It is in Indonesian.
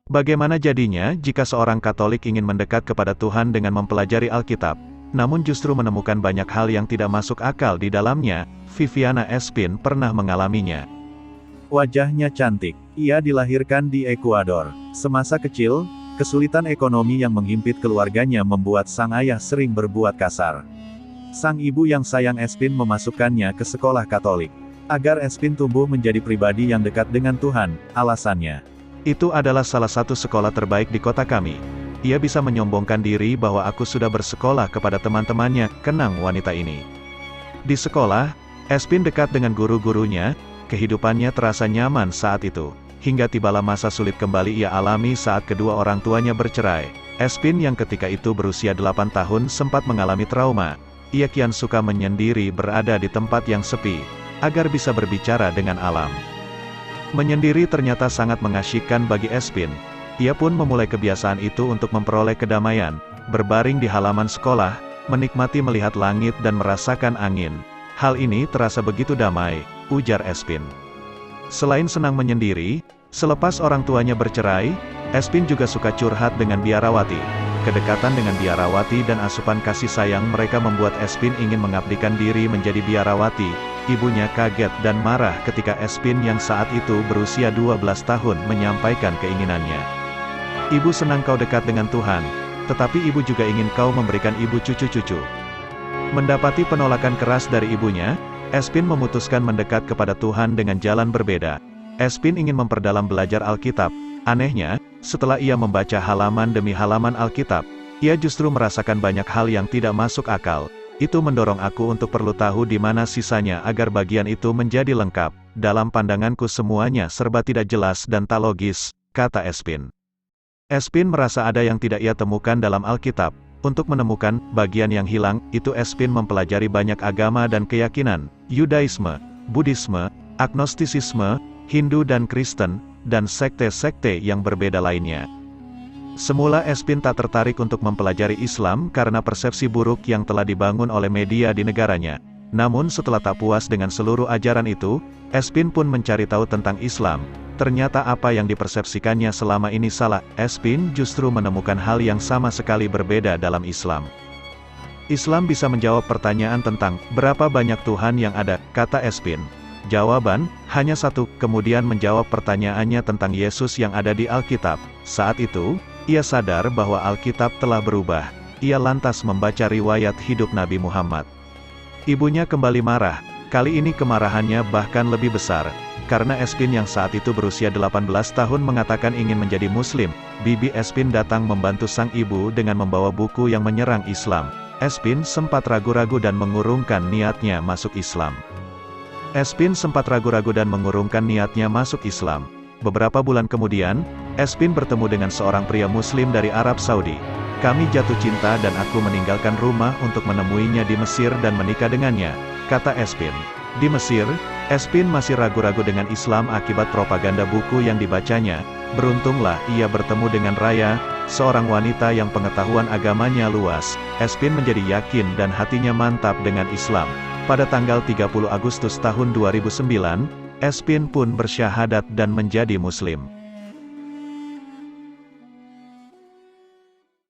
Bagaimana jadinya jika seorang Katolik ingin mendekat kepada Tuhan dengan mempelajari Alkitab, namun justru menemukan banyak hal yang tidak masuk akal di dalamnya? Viviana Espin pernah mengalaminya. Wajahnya cantik. Ia dilahirkan di Ekuador. Semasa kecil, kesulitan ekonomi yang menghimpit keluarganya membuat sang ayah sering berbuat kasar. Sang ibu yang sayang Espin memasukkannya ke sekolah Katolik. Agar Espin tumbuh menjadi pribadi yang dekat dengan Tuhan, alasannya. Itu adalah salah satu sekolah terbaik di kota kami. Ia bisa menyombongkan diri bahwa aku sudah bersekolah kepada teman-temannya, kenang wanita ini. Di sekolah, Espin dekat dengan guru-gurunya, kehidupannya terasa nyaman saat itu. Hingga tibalah masa sulit kembali ia alami saat kedua orang tuanya bercerai. Espin yang ketika itu berusia 8 tahun sempat mengalami trauma. Ia kian suka menyendiri berada di tempat yang sepi, agar bisa berbicara dengan alam. Menyendiri ternyata sangat mengasyikkan bagi Espin. Ia pun memulai kebiasaan itu untuk memperoleh kedamaian, berbaring di halaman sekolah, menikmati melihat langit dan merasakan angin. Hal ini terasa begitu damai, ujar Espin. Selain senang menyendiri, selepas orang tuanya bercerai, Espin juga suka curhat dengan biarawati. Kedekatan dengan biarawati dan asupan kasih sayang mereka membuat Espin ingin mengabdikan diri menjadi biarawati. Ibunya kaget dan marah ketika Espin yang saat itu berusia 12 tahun menyampaikan keinginannya. Ibu senang kau dekat dengan Tuhan, tetapi ibu juga ingin kau memberikan ibu cucu-cucu. Mendapati penolakan keras dari ibunya, Espin memutuskan mendekat kepada Tuhan dengan jalan berbeda. Espin ingin memperdalam belajar Alkitab. Anehnya, setelah ia membaca halaman demi halaman Alkitab, ia justru merasakan banyak hal yang tidak masuk akal. Itu mendorong aku untuk perlu tahu di mana sisanya agar bagian itu menjadi lengkap. Dalam pandanganku semuanya serba tidak jelas dan tak logis, kata Espin. Espin merasa ada yang tidak ia temukan dalam Alkitab. Untuk menemukan bagian yang hilang, itu Espin mempelajari banyak agama dan keyakinan, Yudaisme, Buddhisme, Agnostisisme, Hindu dan Kristen, dan sekte-sekte yang berbeda lainnya. Semula Espin tak tertarik untuk mempelajari Islam karena persepsi buruk yang telah dibangun oleh media di negaranya. Namun setelah tak puas dengan seluruh ajaran itu, Espin pun mencari tahu tentang Islam. Ternyata apa yang dipersepsikannya selama ini salah. Espin justru menemukan hal yang sama sekali berbeda dalam Islam. Islam bisa menjawab pertanyaan tentang berapa banyak Tuhan yang ada, kata Espin. Jawaban, hanya satu. Kemudian menjawab pertanyaannya tentang Yesus yang ada di Alkitab. Saat itu, ia sadar bahwa Alkitab telah berubah. Ia lantas membaca riwayat hidup Nabi Muhammad. Ibunya kembali marah. Kali ini kemarahannya bahkan lebih besar. Karena Espin yang saat itu berusia 18 tahun mengatakan ingin menjadi Muslim, bibi Espin datang membantu sang ibu dengan membawa buku yang menyerang Islam. Espin sempat ragu-ragu dan mengurungkan niatnya masuk Islam. Beberapa bulan kemudian, Espin bertemu dengan seorang pria Muslim dari Arab Saudi. Kami jatuh cinta dan aku meninggalkan rumah untuk menemuinya di Mesir dan menikah dengannya, kata Espin. Di Mesir, Espin masih ragu-ragu dengan Islam akibat propaganda buku yang dibacanya. Beruntunglah ia bertemu dengan Raya, seorang wanita yang pengetahuan agamanya luas. Espin menjadi yakin dan hatinya mantap dengan Islam. Pada tanggal 30 Agustus tahun 2009, Espin pun bersyahadat dan menjadi Muslim.